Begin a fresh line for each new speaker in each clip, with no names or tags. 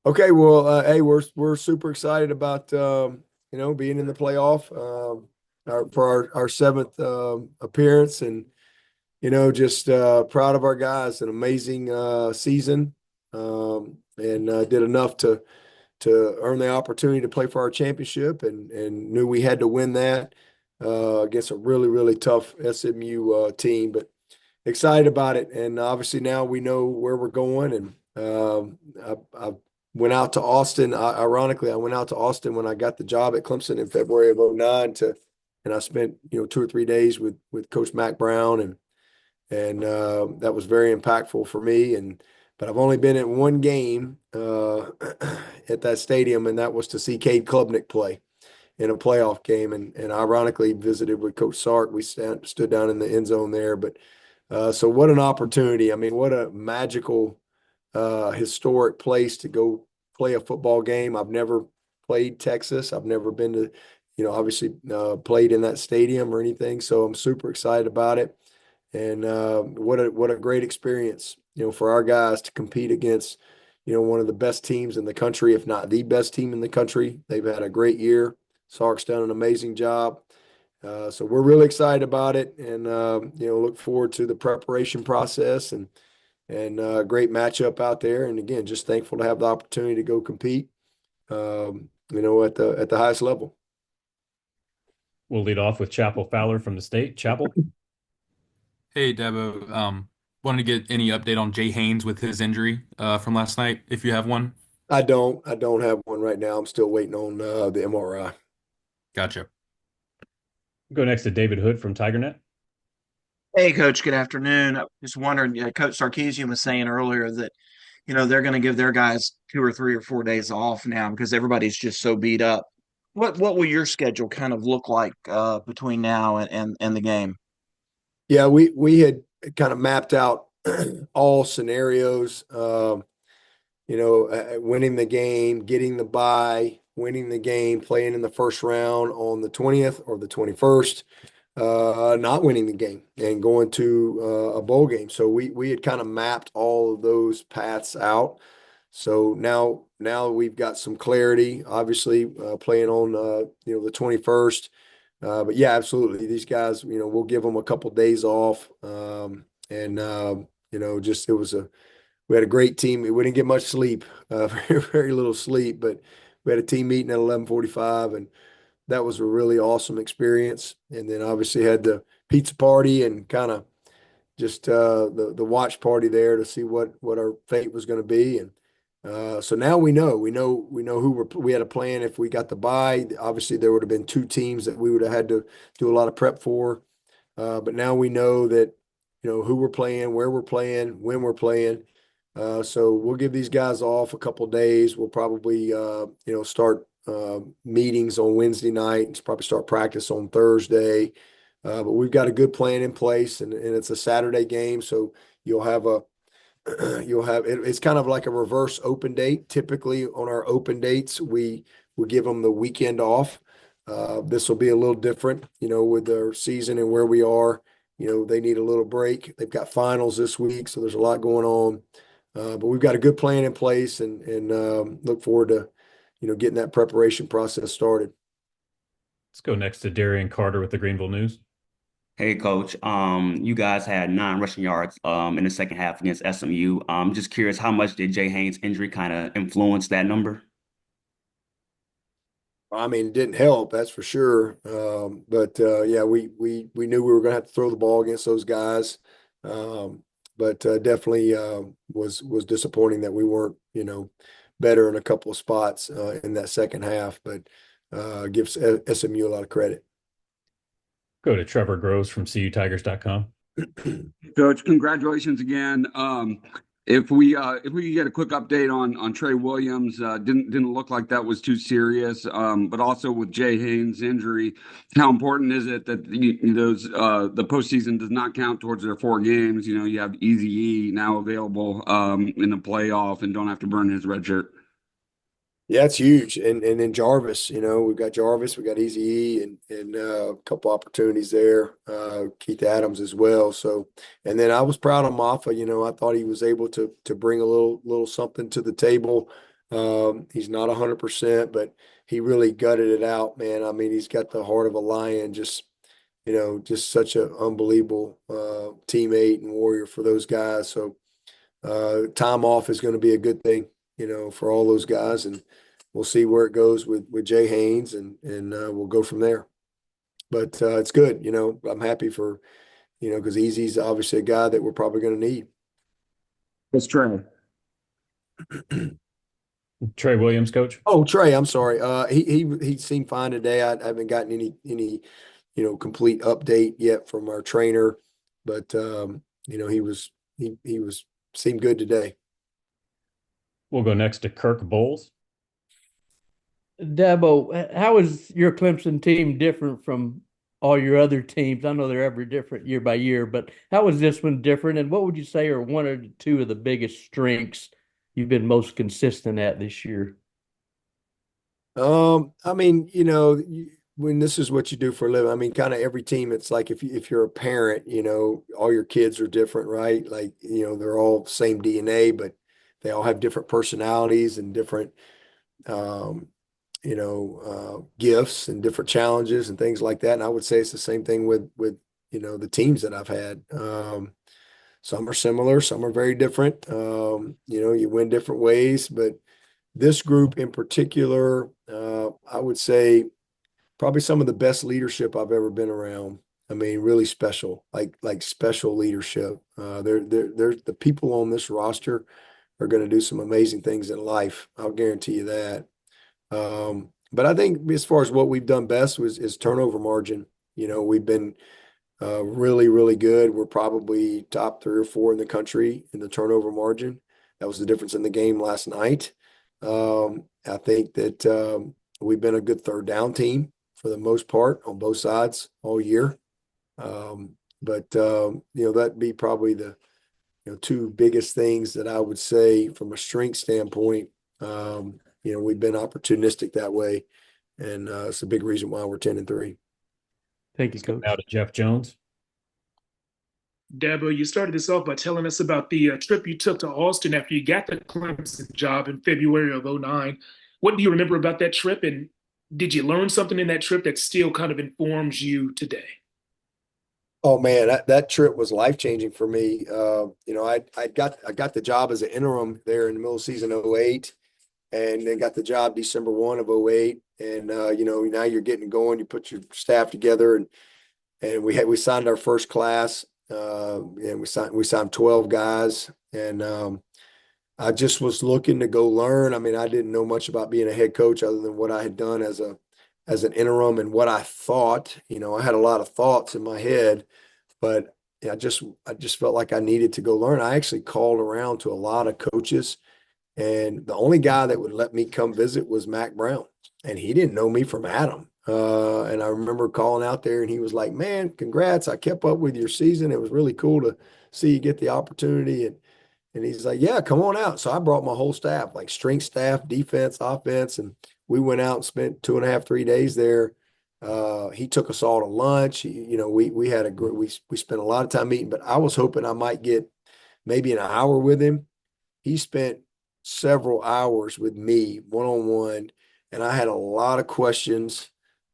Okay, well, hey, we're super excited about being in the playoff for our seventh appearance, and just proud of our guys. An amazing season, and did enough to earn the opportunity to play for our championship, and knew we had to win that against a really tough SMU team, but excited about it. And obviously now we know where we're going. And I went out to Austin. Ironically, I went out to Austin when I got the job at Clemson in February of '09 and I spent, 2 or 3 days with Coach Mac Brown, and that was very impactful for me. But I've only been at one game at that stadium, and that was to see Cade Klubnik play in a playoff game, and ironically visited with Coach Sark. We stood down in the end zone there. But so what an opportunity. I mean, what a magical, historic place to go play a football game. I've never played Texas. I've never been to, obviously played in that stadium or anything. So I'm super excited about it. And what a great experience, for our guys to compete against, one of the best teams in the country, if not the best team in the country. They've had a great year. Sark's done an amazing job. So we're really excited about it, and look forward to the preparation process, and great matchup out there. And again, just thankful to have the opportunity to go compete, at the highest level.
We'll lead off with Chapel Fowler from the state. Chapel.
Hey, Dabo. Wanted to get any update on Jay Haynes with his injury from last night, if you have one.
I don't have one right now. I'm still waiting on the MRI.
Gotcha.
Go next to David Hood from TigerNet.
Hey, Coach. Good afternoon. I was just wondering, Coach Sarkeesian was saying earlier that, they're going to give their guys 2 or 3 or 4 days off now because everybody's just so beat up. What will your schedule kind of look like between now and the game?
Yeah, we had kind of mapped out all scenarios. Winning the game, getting the bye, winning the game, playing in the first round on the 20th or the 21st, not winning the game and going to a bowl game. So we had kind of mapped all of those paths out. So now we've got some clarity, obviously, playing on the 21st. But yeah, absolutely. These guys, we'll give them a couple days off. And just we had a great team. We didn't get much sleep, very little sleep, but we had a team meeting at 11:45, and that was a really awesome experience. And then obviously had the pizza party and kind of just the watch party there to see what our fate was going to be. And so now we know we had a plan. If we got the bye, obviously there would have been two teams that we would have had to do a lot of prep for. But now we know that who we're playing, where we're playing, when we're playing. So we'll give these guys off a couple days. We'll probably start meetings on Wednesday night and probably start practice on Thursday. But we've got a good plan in place, and it's a Saturday game, so you'll have a it's kind of like a reverse open date. Typically on our open dates, we give them the weekend off. This will be a little different, with their season and where we are. They need a little break. They've got finals this week, so there's a lot going on. But we've got a good plan in place, and look forward to getting that preparation process started.
Let's go next to Darian Carter with the Greenville News.
Hey coach, you guys had 9 rushing yards in the second half against SMU. Just curious, how much did Jay Haynes' injury kind of influence that number?
I mean, it didn't help, that's for sure. But yeah, we knew we were going to have to throw the ball against those guys. But definitely was disappointing that we weren't, better in a couple of spots in that second half. But gives SMU a lot of credit.
Go to Trevor Groves from CUTigers.com.
Coach, congratulations again. If we could get a quick update on Trey Williams, didn't look like that was too serious. But also with Jay Haynes' injury, how important is it that the postseason does not count towards their 4 games? You have Easy E now available in the playoff and don't have to burn his red shirt.
Yeah, it's huge. And then Jarvis, we've got Jarvis, we got Easy E, and a couple opportunities there. Keith Adams as well. So, and then I was proud of Maffa. I thought he was able to bring a little something to the table He's not 100%, but he really gutted it out, man. I mean, he's got the heart of a lion, just, just such an unbelievable teammate and warrior for those guys. So time off is going to be a good thing, for all those guys. And we'll see where it goes with Jay Haynes, and we'll go from there. But it's good, I'm happy for, because Easy's obviously a guy that we're probably going to need.
That's true.
Trey Williams, coach.
Oh, Trey, I'm sorry. He seemed fine today. I haven't gotten any complete update yet from our trainer, but he was seemed good today.
We'll go next to Kirk Bowles.
Dabo, how is your Clemson team different from all your other teams? I know they're every different year by year, but how is this one different? And what would you say are one or two of the biggest strengths you've been most consistent at this year?
I mean, when this is what you do for a living, I mean, kind of every team, it's like if you're a parent, all your kids are different, right? Like, they're all same DNA, but they all have different personalities and different, gifts and different challenges and things like that. And I would say it's the same thing with the teams that I've had. Some are similar, some are very different. You win different ways, but this group in particular, I would say probably some of the best leadership I've ever been around. I mean, really special, like special leadership. They're the people on this roster are going to do some amazing things in life. I'll guarantee you that. But I think as far as what we've done best is turnover margin. We've been really, really good. We're probably top 3 or 4 in the country in the turnover margin. That was the difference in the game last night. I think that we've been a good third down team for the most part on both sides all year. But that'd be probably the 2 biggest things that I would say from a strength standpoint. We've been opportunistic that way, and it's a big reason why we're 10-3.
Thank you, Coach.
Now to Jeff Jones.
Dabo, you started this off by telling us about the trip you took to Austin after you got the Clemson job in February of '09. What do you remember about that trip, and did you learn something in that trip that still kind of informs you today?
Oh man, that trip was life-changing for me. I got the job as an interim there in the middle of season 08, and then got the job December 1 of 08. And now you're getting going, you put your staff together, and we signed our first class. And we signed 12 guys, and I just was looking to go learn. I mean, I didn't know much about being a head coach other than what I had done as an interim and what I thought. I had a lot of thoughts in my head, but I just felt like I needed to go learn. I actually called around to a lot of coaches, and the only guy that would let me come visit was Mac Brown, and he didn't know me from Adam. And I remember calling out there, and he was like, "Man, congrats. I kept up with your season. It was really cool to see you get the opportunity." And he's like, "Yeah, come on out." So I brought my whole staff, like strength staff, defense, offense, and we went out and spent 2.5, 3 days there. He took us all to lunch. We had we spent a lot of time eating, but I was hoping I might get maybe an hour with him. He spent several hours with me one-on-one, and I had a lot of questions.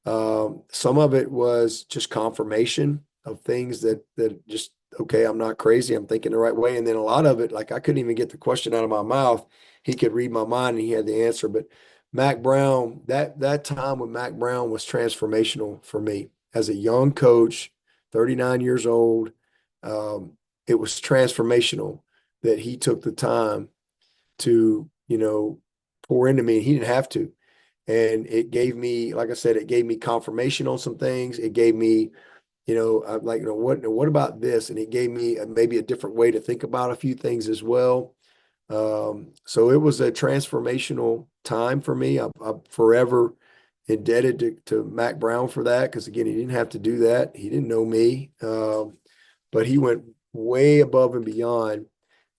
Some of it was just confirmation of things that just, okay, I'm not crazy. I'm thinking the right way. And then a lot of it, like I couldn't even get the question out of my mouth. He could read my mind and he had the answer. But Mac Brown, that time with Mac Brown was transformational for me as a young coach, 39 years old. It was transformational that he took the time to, pour into me, and he didn't have to. And it gave me, like I said, it gave me confirmation on some things. It gave me, I'm like, what about this? And it gave me maybe a different way to think about a few things as well. So it was a transformational time for me. I'm forever indebted to Mac Brown for that, because again, he didn't have to do that. He didn't know me, but he went way above and beyond.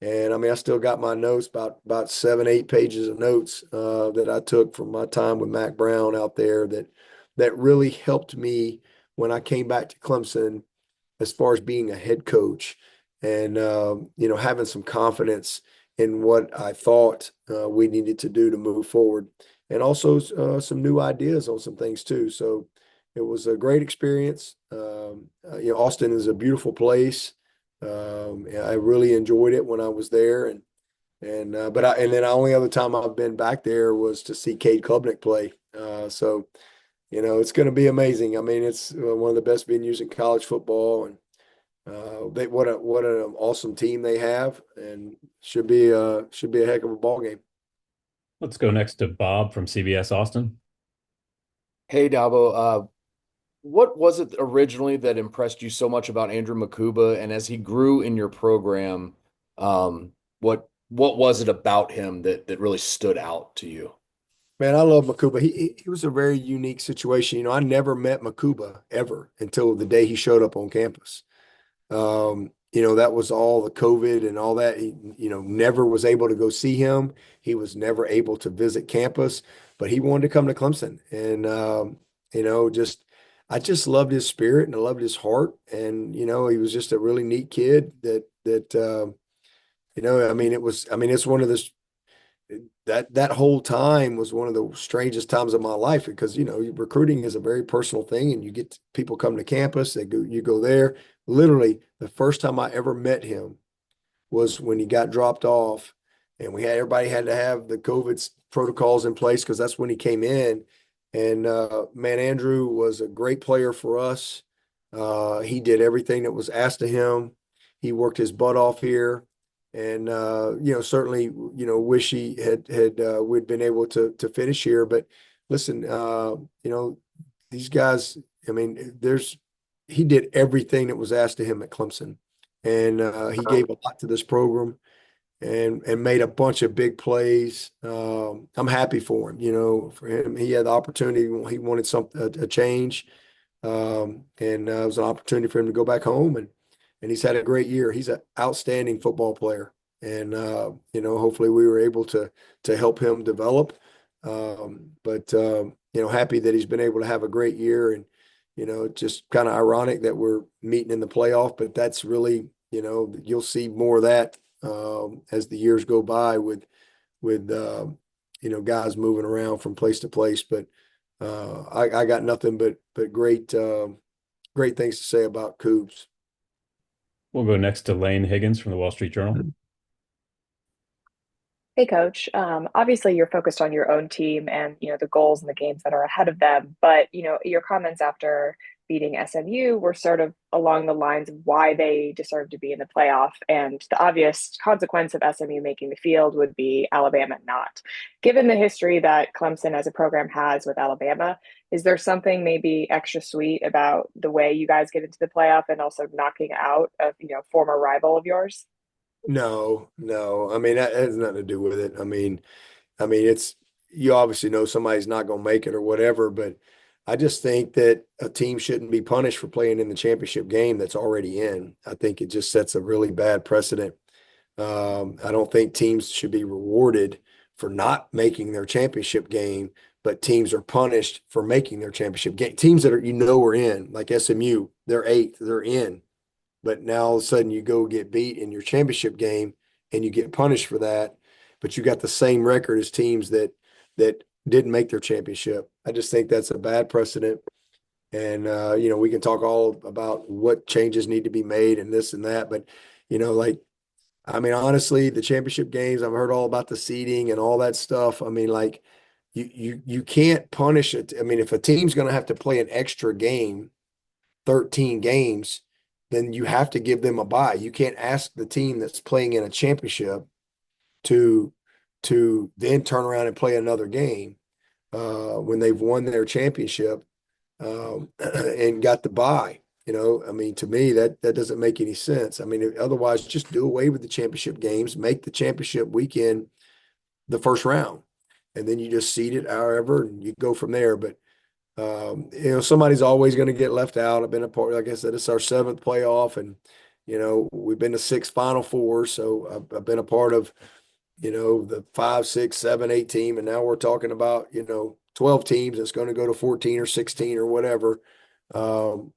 And I mean, I still got my notes, about 7, 8 pages of notes that I took from my time with Mac Brown out there that really helped me when I came back to Clemson as far as being a head coach and, having some confidence in what I thought we needed to do to move forward, and also some new ideas on some things too. So it was a great experience. Austin is a beautiful place. I really enjoyed it when I was there, and then the only other time I've been back there was to see Cade Klubnik play. So it's going to be amazing. I mean, it's one of the best venues in college football, and what an awesome team they have, and should be a heck of a ball game.
Let's go next to Bob from CBS Austin.
Hey, Dabo, what was it originally that impressed you so much about Andrew Makuba? And as he grew in your program, what was it about him that really stood out to you?
Man, I love Makuba. He was a very unique situation. I never met Makuba ever until the day he showed up on campus. That was all the COVID and all that. He, never was able to go see him. He was never able to visit campus, but he wanted to come to Clemson. And, I just loved his spirit and I loved his heart. And, he was just a really neat kid it's one of this, that whole time was one of the strangest times of my life because, recruiting is a very personal thing and you get people come to campus, you go there. Literally the first time I ever met him was when he got dropped off and everybody had to have the COVID protocols in place because that's when he came in. And man, Andrew was a great player for us. He did everything that was asked of him. He worked his butt off here. And certainly, wish he had we'd been able to finish here. But listen, these guys. I mean, he did everything that was asked of him at Clemson, and he gave a lot to this program, and made a bunch of big plays. I'm happy for him. For him, he had the opportunity. He wanted a change, and it was an opportunity for him to go back home and he's had a great year. He's an outstanding football player. And, hopefully we were able to help him develop. Happy that he's been able to have a great year. And, just kind of ironic that we're meeting in the playoff, but that's really, you'll see more of that as the years go by with guys moving around from place to place. But I got nothing but great things to say about Cougs.
We'll go next to Lane Higgins from the Wall Street Journal.
Hey, Coach. Obviously, you're focused on your own team and the goals and the games that are ahead of them. But your comments after beating SMU were sort of along the lines of why they deserve to be in the playoff. And the obvious consequence of SMU making the field would be Alabama not. Given the history that Clemson as a program has with Alabama, is there something maybe extra sweet about the way you guys get into the playoff and also knocking out a former rival of yours?
No. I mean, that has nothing to do with it. I mean, it's you obviously know somebody's not going to make it or whatever, but I just think that a team shouldn't be punished for playing in the championship game that's already in. I think it just sets a really bad precedent. I don't think teams should be rewarded for not making their championship game, but teams are punished for making their championship game. Teams that are in, like SMU, they're eighth, they're in. But now all of a sudden you go get beat in your championship game and you get punished for that, but you got the same record as teams that didn't make their championship. I just think that's a bad precedent. And we can talk all about what changes need to be made and this and that, but honestly, the championship games, I've heard all about the seeding and all that stuff. I mean, like you can't punish it. I mean, if a team's going to have to play an extra game, 13 games, then you have to give them a bye. You can't ask the team that's playing in a championship to then turn around and play another game when they've won their championship and got the bye. To me, that doesn't make any sense. I mean, otherwise, just do away with the championship games, make the championship weekend the first round, and then you just seed it however, and you go from there. But somebody's always going to get left out. I've been a part, like I said, it's our 7th playoff, and we've been to 6 Final Fours, so I've been a part of the 5, 6, 7, 8 team, and now we're talking about 12 teams that's going to go to 14 or 16 or whatever. No,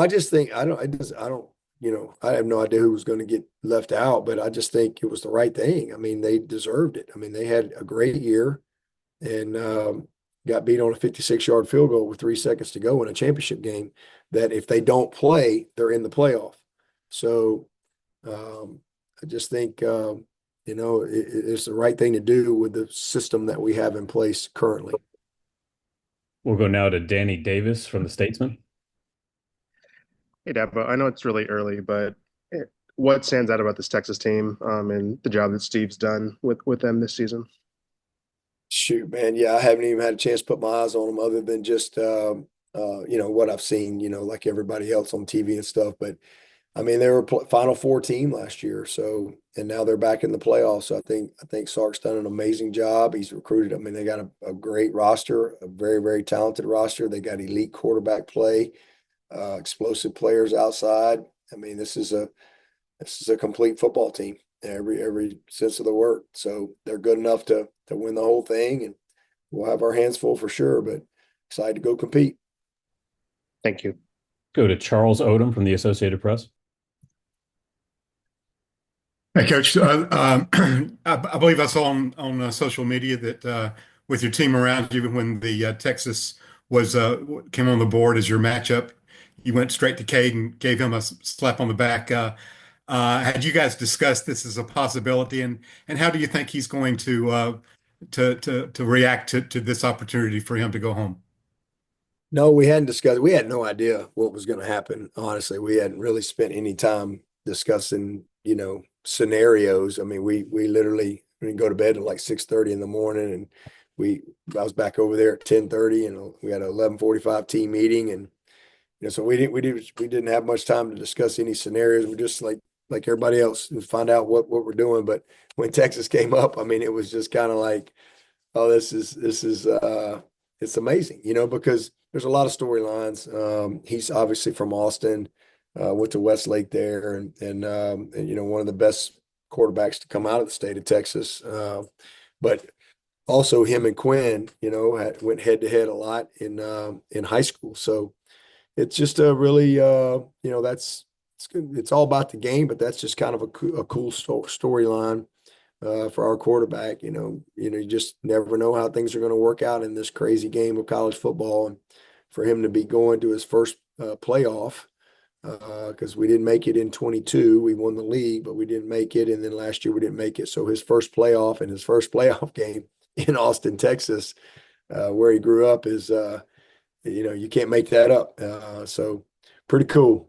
I just think I don't I have no idea who was going to get left out, but I just think it was the right thing. I mean, they deserved it. I mean, they had a great year and got beat on a 56-yard field goal with 3 seconds to go in a championship game that if they don't play, they're in the playoff. So I just think, it's the right thing to do with the system that we have in place currently.
We'll go now to Danny Davis from the Statesman.
Hey, Dabo, I know it's really early, but what stands out about this Texas team and the job that Steve's done with them this season?
Shoot, man. Yeah, I haven't even had a chance to put my eyes on them other than just, what I've seen, like everybody else on TV and stuff. But I mean, they were a Final Four team last year. So, and now they're back in the playoffs. So I think Sark's done an amazing job. He's recruited. I mean, they got a great roster, a very, very talented roster. They got elite quarterback play, explosive players outside. I mean, this is a complete football team, every sense of the word. So they're good enough to win the whole thing, and we'll have our hands full for sure. But excited to go compete.
Thank you.
Go to Charles Odom from the Associated Press.
Hey, Coach. I believe I saw on social media that with your team around you when the Texas was came on the board as your matchup, you went straight to Cade and gave him a slap on the back. Had you guys discussed this as a possibility, and how do you think he's going to react to this opportunity for him to go home?
No, we hadn't discussed. We had no idea what was going to happen. Honestly, we hadn't really spent any time discussing, scenarios. I mean, we literally go to bed at like 6:30 in the morning, and I was back over there at 10:30, and we had an 11:45 team meeting, and so we didn't have much time to discuss any scenarios. We just like everybody else and find out what we're doing. But when Texas came up, I mean, it was just kind of like, oh, this is it's amazing, because there's a lot of storylines. He's obviously from Austin, went to Westlake there, and one of the best quarterbacks to come out of the state of Texas. But also him and Quinn, went head to head a lot in high school. So it's just a really, it's all about the game, but that's just kind of a cool storyline for our quarterback. You just never know how things are going to work out in this crazy game of college football, and for him to be going to his first playoff, because we didn't make it in 22. We won the league, but we didn't make it, and then last year we didn't make it. So his first playoff and his first playoff game in Austin, Texas, where he grew up, is you can't make that up. So pretty cool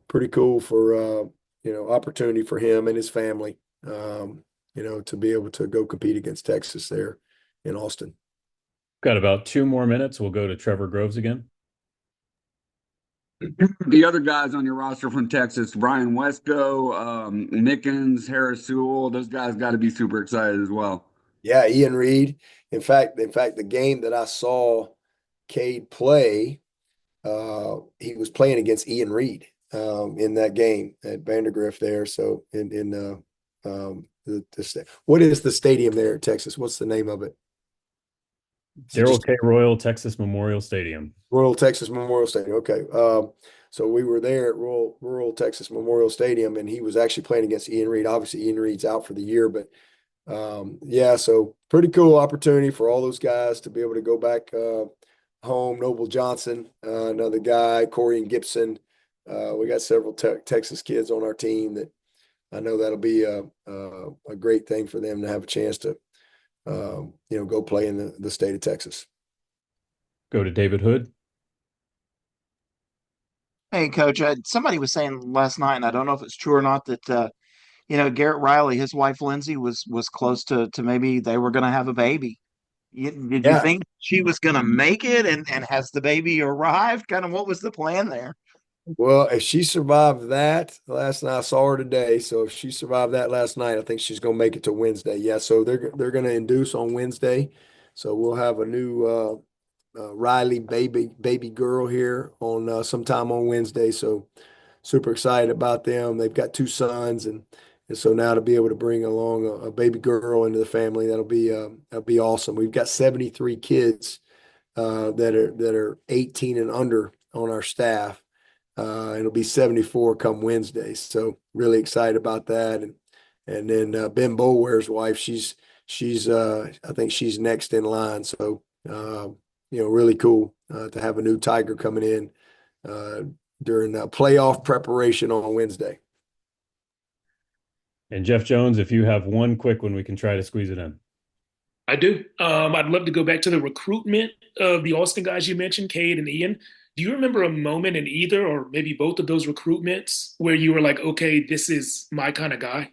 for opportunity for him and his family, to be able to go compete against Texas there in Austin.
Got about 2 more minutes. We'll go to Trevor Groves again.
The other guys on your roster from Texas, Brian Wesco, Mickens, Harris Sewell, those guys got to be super excited as well.
Yeah, Ian Reed. In fact, the game that I saw Cade play, he was playing against Ian Reed in that game at Vandergrift there. So what is the stadium there in Texas? What's the name of it?
Darrell K. Royal Texas Memorial Stadium.
Royal Texas Memorial Stadium. Okay. So we were there at Rural Texas Memorial Stadium, and he was actually playing against Ian Reed. Obviously, Ian Reed's out for the year, but so pretty cool opportunity for all those guys to be able to go back home. Noble Johnson, another guy, Corey and Gibson. We got several Texas kids on our team that I know that'll be a great thing for them to have a chance to go play in the state of Texas.
Go to David Hood.
Hey, Coach. Somebody was saying last night, and I don't know if it's true or not, that Garrett Riley, his wife Lindsay, was close to maybe they were going to have a baby. Did you think she was going to make it, and has the baby arrived? Kind of what was the plan there?
Well, if she survived that last night, I saw her today. So if she survived that last night, I think she's going to make it to Wednesday. Yeah, so they're going to induce on Wednesday. So we'll have a new Riley baby girl here on sometime on Wednesday. So super excited about them. They've got 2 sons, and so now to be able to bring along a baby girl into the family, that'll be awesome. We've got 73 kids that are 18 and under on our staff. It'll be 74 come Wednesday. So really excited about that. And then Ben Boulware's wife, she's I think she's next in line. So really cool to have a new Tiger coming in during playoff preparation on Wednesday.
And Jeff Jones, if you have one quick one, we can try to squeeze it in.
I do. I'd love to go back to the recruitment of the Austin guys you mentioned, Cade and Ian. Do you remember a moment in either or maybe both of those recruitments where you were like, okay, this is my kind of guy?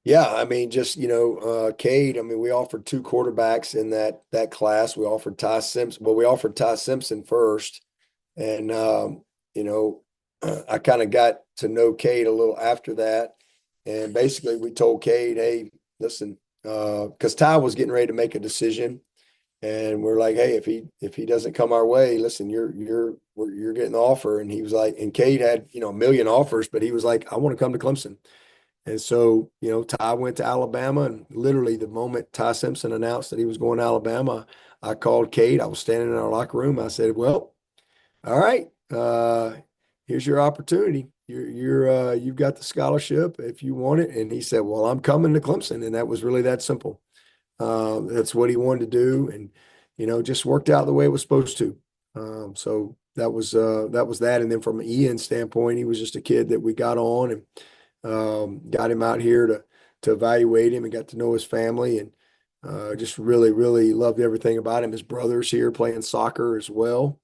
Yeah, I mean, just Cade. I mean, we offered two quarterbacks in that class. We offered Ty Simpson. Well, we offered Ty Simpson first, and I kind of got to know Cade a little after that, and basically we told Cade, "Hey, listen," because Ty was getting ready to make a decision, and we're like, "Hey, if he doesn't come our way, listen, you're getting the offer." And he was like, and Cade had a million offers, but he was like, "I want to come to Clemson." And so, Ty went to Alabama, and literally the moment Ty Simpson announced that he was going to Alabama, I called Cade. I was standing in our locker room. I said, "Well, all right, here's your opportunity. You've got the scholarship if you want it." And he said, "Well, I'm coming to Clemson," and that was really that simple. That's what he wanted to do, and just worked out the way it was supposed to. So that was that. And then from Ian's standpoint, he was just a kid that we got on and. Got him out here to evaluate him and got to know his family, and just really, really loved everything about him. His brother's here playing soccer as well.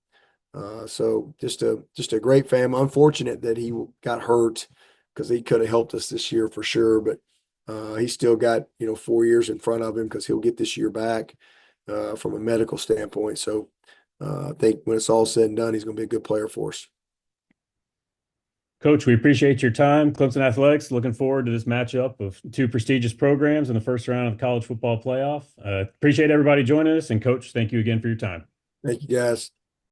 So just a great family. Unfortunate that he got hurt because he could have helped us this year for sure, but he's still got 4 years in front of him because he'll get this year back from a medical standpoint. So I think when it's all said and done, he's going to be a good player for us.
Coach, we appreciate your time. Clemson Athletics, looking forward to this matchup of two prestigious programs in the first round of the college football playoff. Appreciate everybody joining us. And Coach, thank you again for your time.
Thank you, guys.